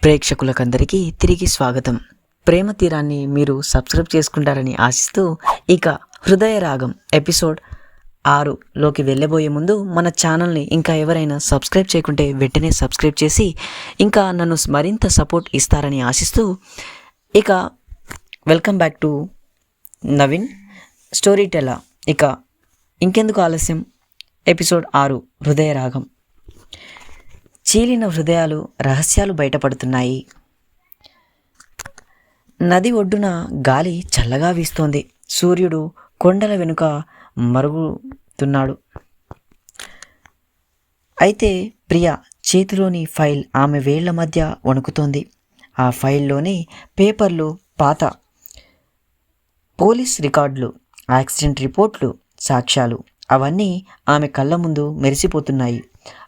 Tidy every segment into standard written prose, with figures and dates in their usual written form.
ప్రేక్షకులకందరికీ తిరిగి స్వాగతం. ప్రేమ తీరాన్ని మీరు సబ్స్క్రైబ్ చేసుకుంటారని ఆశిస్తూ ఇక హృదయ రాగం ఎపిసోడ్ 6లోకి వెళ్ళబోయే ముందు మన ఛానల్ని ఇంకా ఎవరైనా సబ్స్క్రైబ్ చేయకుంటే వెంటనే సబ్స్క్రైబ్ చేసి ఇంకా నన్ను మరింత సపోర్ట్ ఇస్తారని ఆశిస్తూ ఇక welcome back to Naveen story teller. ఇక ఇంకెందుకు ఆలస్యం, ఎపిసోడ్ 6 హృదయ రాగం. చీలిన హృదయాలు రహస్యాలు బయటపడుతున్నాయి. నది ఒడ్డున గాలి చల్లగా వీస్తోంది. సూర్యుడు కొండల వెనుక మరుగుతున్నాడు. అయితే ప్రియ చేతిలోని ఫైల్ ఆమె వేళ్ల మధ్య వణుకుతోంది. ఆ ఫైల్లోని పేపర్లు, పాత పోలీస్ రికార్డులు, యాక్సిడెంట్ రిపోర్ట్లు, సాక్ష్యాలు అవన్నీ ఆమె కళ్ళ ముందు మెరిసిపోతున్నాయి.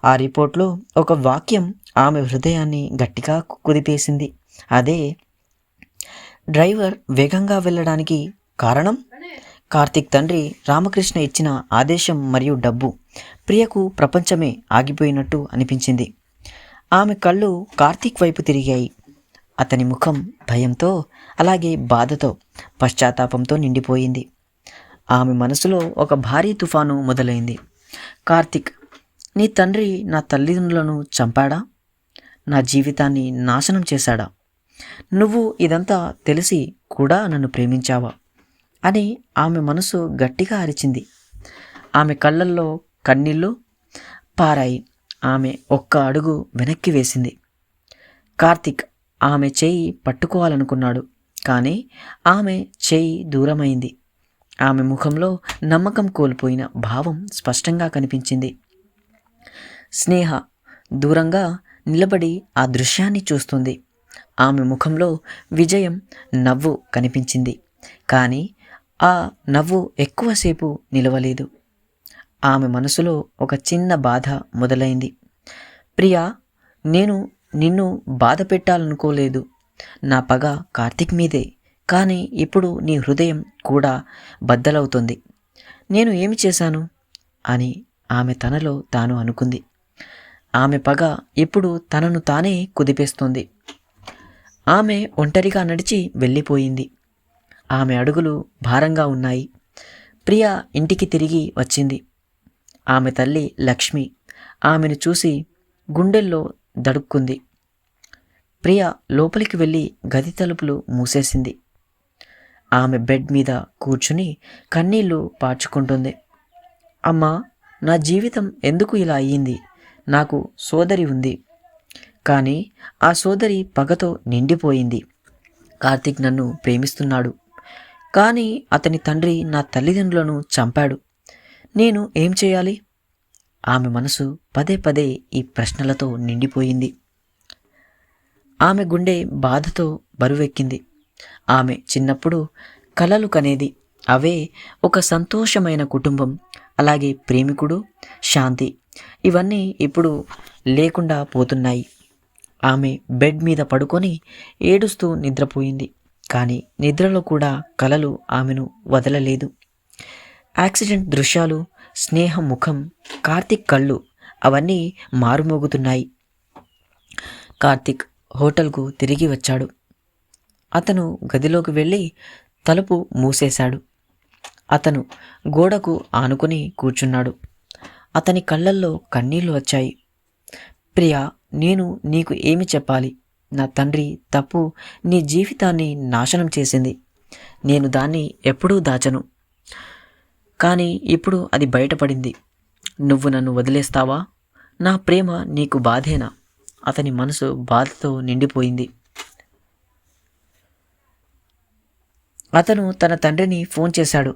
ఆ రిపోర్ట్లో ఒక వాక్యం ఆమె హృదయాన్ని గట్టిగా కుదిపేసింది. అదే, డ్రైవర్ వేగంగా వెళ్ళడానికి కారణం కార్తీక్ తండ్రి రామకృష్ణ ఇచ్చిన ఆదేశం మరియు డబ్బు. ప్రియకు ప్రపంచమే ఆగిపోయినట్టు అనిపించింది. ఆమె కళ్ళు కార్తీక్ వైపు తిరిగాయి. అతని ముఖం భయంతో, అలాగే బాధతో, పశ్చాత్తాపంతో నిండిపోయింది. ఆమె మనసులో ఒక భారీ తుఫాను మొదలైంది. కార్తీక్, నీ తండ్రి నా తల్లిదండ్రులను చంపాడా? నా జీవితాన్ని నాశనం చేశాడా? నువ్వు ఇదంతా తెలిసి కూడా నన్ను ప్రేమించావా అని ఆమె మనసు గట్టిగా అరిచింది. ఆమె కళ్ళల్లో కన్నీళ్ళు పారాయి. ఆమె ఒక్క అడుగు వెనక్కి వేసింది. కార్తీక్ ఆమె చేయి పట్టుకోవాలనుకున్నాడు, కానీ ఆమె చేయి దూరమైంది. ఆమె ముఖంలో నమ్మకం కోల్పోయిన భావం స్పష్టంగా కనిపించింది. స్నేహ దూరంగా నిలబడి ఆ దృశ్యాన్ని చూస్తుంది. ఆమె ముఖంలో విజయం నవ్వు కనిపించింది, కానీ ఆ నవ్వు ఎక్కువసేపు నిలవలేదు. ఆమె మనసులో ఒక చిన్న బాధ మొదలైంది. ప్రియా, నేను నిన్ను బాధ పెట్టాలనుకోలేదు. నా పగ కార్తీక్ మీదే, కానీ ఇప్పుడు నీ హృదయం కూడా బద్దలవుతుంది. నేను ఏమి చేశాను అని ఆమె తనలో తాను అనుకుంది. ఆమె పగ ఇప్పుడు తనను తానే కుదిపేస్తోంది. ఆమె ఒంటరిగా నడిచి వెళ్ళిపోయింది. ఆమె అడుగులు భారంగా ఉన్నాయి. ప్రియ ఇంటికి తిరిగి వచ్చింది. ఆమె తల్లి లక్ష్మి ఆమెను చూసి గుండెల్లో దడుక్కుంది. ప్రియ లోపలికి వెళ్ళి గది తలుపులు మూసేసింది. ఆమె బెడ్ మీద కూర్చుని కన్నీళ్లు పార్చుకుంటుంది. అమ్మా, నా జీవితం ఎందుకు ఇలా అయ్యింది? నాకు సోదరి ఉంది, కానీ ఆ సోదరి పగతో నిండిపోయింది. కార్తీక్ నన్ను ప్రేమిస్తున్నాడు, కానీ అతని తండ్రి నా తల్లిదండ్రులను చంపాడు. నేను ఏం చేయాలి? ఆమె మనసు పదే పదే ఈ ప్రశ్నలతో నిండిపోయింది. ఆమె గుండె బాధతో బరువెక్కింది. ఆమె చిన్నప్పుడు కలలు కనేది. అవే ఒక సంతోషమైన కుటుంబం, అలాగే ప్రేమికుడు, శాంతి. ఇవన్నీ ఇప్పుడు లేకుండా పోతున్నాయి. ఆమె బెడ్ మీద పడుకొని ఏడుస్తూ నిద్రపోయింది, కానీ నిద్రలో కూడా కలలు ఆమెను వదలలేదు. యాక్సిడెంట్ దృశ్యాలు, స్నేహ ముఖం, కార్తీక్ కళ్ళు అవన్నీ మారుమోగుతున్నాయి. కార్తీక్ హోటల్కు తిరిగి వచ్చాడు. అతను గదిలోకి వెళ్ళి తలుపు మూసేశాడు. అతను గోడకు ఆనుకుని కూర్చున్నాడు. అతని కళ్ళల్లో కన్నీళ్లు వచ్చాయి. ప్రియా, నేను నీకు ఏమి చెప్పాలి? నా తండ్రి తప్పు నీ జీవితాన్ని నాశనం చేసింది. నేను దాన్ని ఎప్పుడూ దాచను, కానీ ఇప్పుడు అది బయటపడింది. నువ్వు నన్ను వదిలేస్తావా? నా ప్రేమ నీకు బాధేనా? అతని మనసు బాధతో నిండిపోయింది. అతను తన తండ్రిని ఫోన్ చేశాడు.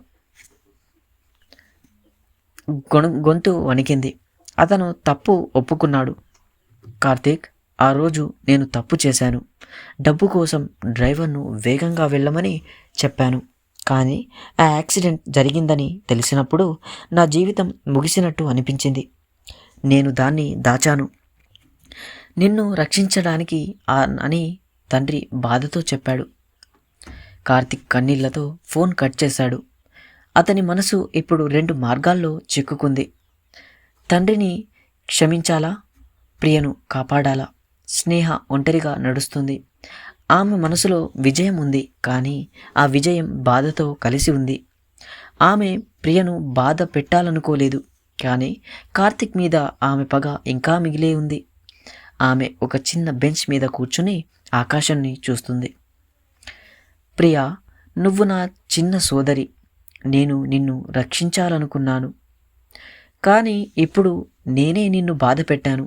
గొంతు వణికింది. అతను తప్పు ఒప్పుకున్నాడు. కార్తీక్, ఆ రోజు నేను తప్పు చేశాను. డబ్బు కోసం డ్రైవర్ను వేగంగా వెళ్ళమని చెప్పాను, కానీ ఆ యాక్సిడెంట్ జరిగిందని తెలిసినప్పుడు నా జీవితం ముగిసినట్టు అనిపించింది. నేను దాన్ని దాచాను, నిన్ను రక్షించడానికి అని తండ్రి బాధతో చెప్పాడు. కార్తీక్ కన్నీళ్లతో ఫోన్ కట్ చేశాడు. అతని మనసు ఇప్పుడు 2 మార్గాల్లో చిక్కుకుంది. తండ్రిని క్షమించాలా? ప్రియను కాపాడాలా? స్నేహ ఒంటరిగా నడుస్తుంది. ఆమె మనసులో విజయం ఉంది, కానీ ఆ విజయం బాధతో కలిసి ఉంది. ఆమె ప్రియను బాధ పెట్టాలనుకోలేదు, కానీ కార్తిక్ మీద ఆమె పగ ఇంకా మిగిలే ఉంది. ఆమె ఒక చిన్న బెంచ్ మీద కూర్చుని ఆకాశాన్ని చూస్తుంది. ప్రియా, నువ్వు నా చిన్న సోదరి. నేను నిన్ను రక్షించాలనుకున్నాను, కానీ ఇప్పుడు నేనే నిన్ను బాధ పెట్టాను.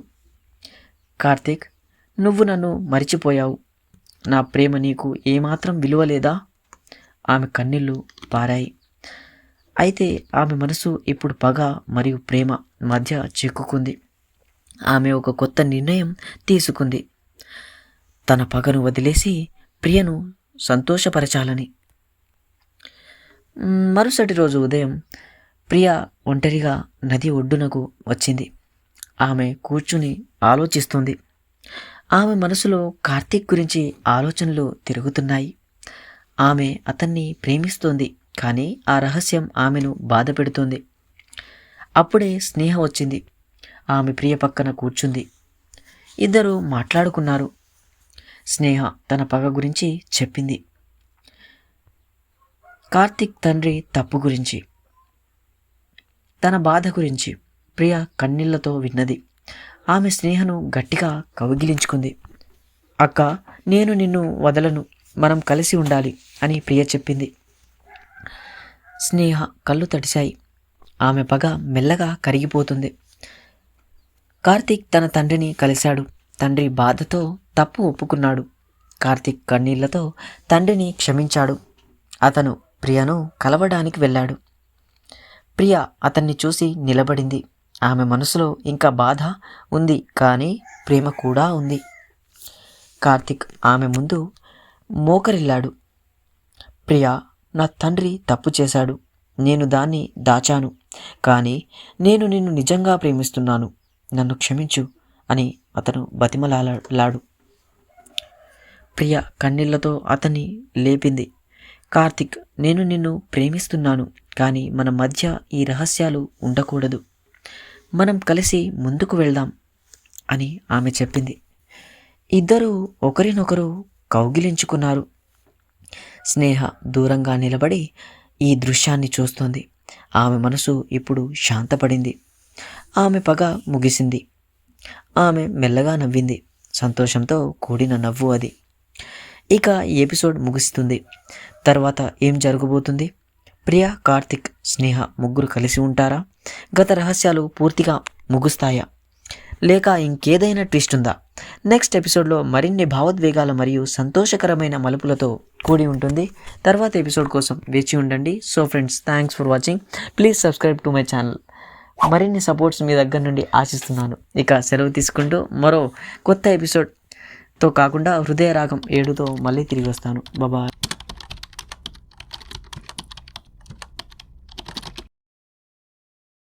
కార్తీక్, నువ్వు నన్ను మరిచిపోయావు. నా ప్రేమ నీకు ఏమాత్రం విలువ లేదా? ఆమె కన్నీళ్లు పారాయి. అయితే ఆమె మనసు ఇప్పుడు పగ మరియు ప్రేమ మధ్య చిక్కుకుంది. ఆమె ఒక కొత్త నిర్ణయం తీసుకుంది. తన పగను వదిలేసి ప్రియను సంతోషపరచాలని. మరుసటి రోజు ఉదయం ప్రియ ఒంటరిగా నది ఒడ్డునకు వచ్చింది. ఆమె కూర్చుని ఆలోచిస్తుంది. ఆమె మనసులో కార్తీక్ గురించి ఆలోచనలు తిరుగుతున్నాయి. ఆమె అతన్ని ప్రేమిస్తోంది, కానీ ఆ రహస్యం ఆమెను బాధ పెడుతుంది. అప్పుడే స్నేహ వచ్చింది. ఆమె ప్రియ పక్కన కూర్చుంది. ఇద్దరు మాట్లాడుకున్నారు. స్నేహ తన పగ గురించి చెప్పింది, కార్తీక్ తండ్రి తప్పు గురించి, తన బాధ గురించి. ప్రియ కన్నీళ్లతో విన్నది. ఆమె స్నేహను గట్టిగా కౌగిలించుకుంది. అక్క, నేను నిన్ను వదలను, మనం కలిసి ఉండాలి అని ప్రియ చెప్పింది. స్నేహ కళ్ళు తడిశాయి. ఆమె పగ మెల్లగా కరిగిపోతుంది. కార్తీక్ తన తండ్రిని కలిశాడు. తండ్రి బాధతో తప్పు ఒప్పుకున్నాడు. కార్తీక్ కన్నీళ్లతో తండ్రిని క్షమించాడు. అతను ప్రియను కలవడానికి వెళ్ళాడు. ప్రియ అతన్ని చూసి నిలబడింది. ఆమె మనసులో ఇంకా బాధ ఉంది, కానీ ప్రేమ కూడా ఉంది. కార్తీక్ ఆమె ముందు మోకరిల్లాడు. ప్రియా, నా తండ్రి తప్పు చేశాడు. నేను దాన్ని దాచాను, కానీ నేను నిన్ను నిజంగా ప్రేమిస్తున్నాను. నన్ను క్షమించు అని అతను బతిమలాడాడు. ప్రియ కన్నీళ్లతో అతన్ని లేపింది. కార్తిక్, నేను నిన్ను ప్రేమిస్తున్నాను, కానీ మన మధ్య ఈ రహస్యాలు ఉండకూడదు. మనం కలిసి ముందుకు వెళ్దాం అని ఆమె చెప్పింది. ఇద్దరూ ఒకరినొకరు కౌగిలించుకున్నారు. స్నేహ దూరంగా నిలబడి ఈ దృశ్యాన్ని చూస్తోంది. ఆమె మనసు ఇప్పుడు శాంతపడింది. ఆమె పగ ముగిసింది. ఆమె మెల్లగా నవ్వింది. సంతోషంతో కూడిన నవ్వు అది. ఇక ఈ ఎపిసోడ్ ముగుస్తుంది. తర్వాత ఏం జరగబోతుంది? ప్రియా, కార్తిక్, స్నేహ ముగ్గురు కలిసి ఉంటారా? గత రహస్యాలు పూర్తిగా ముగుస్తాయా, లేక ఇంకేదైనా ట్విస్ట్ ఉందా? నెక్స్ట్ ఎపిసోడ్లో మరిన్ని భావోద్వేగాలు మరియు సంతోషకరమైన మలుపులతో కూడి ఉంటుంది. తర్వాత ఎపిసోడ్ కోసం వేచి ఉండండి. So friends, thanks for watching. Please subscribe to my channel. మరిన్ని సపోర్ట్స్ మీ దగ్గర నుండి ఆశిస్తున్నాను. ఇక సెలవు తీసుకుంటూ మరో కొత్త ఎపిసోడ్తో కాకుండా హృదయ రాగం 7తో మళ్ళీ తిరిగి వస్తాను. బాయ్.